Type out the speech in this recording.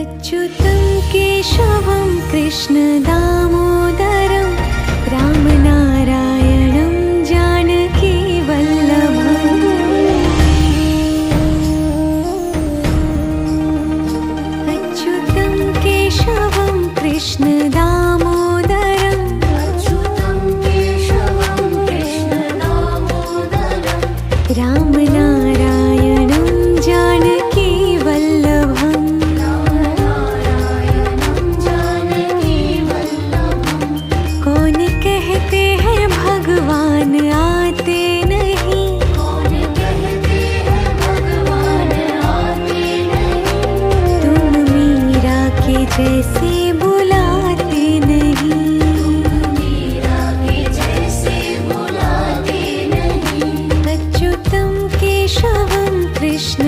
अच्युतं केशवं कृष्णदामोदरं रामनारायणं जानकीवल्लभम् अच्युतं केशवं कृष्णदामोदरं रामनारायणं जानकीवल्लभम् कौन कहते हैं भगवान आते नहीं, तुम मीरा के जैसे बुलाते नहीं। अच्युतं केशवं कृष्ण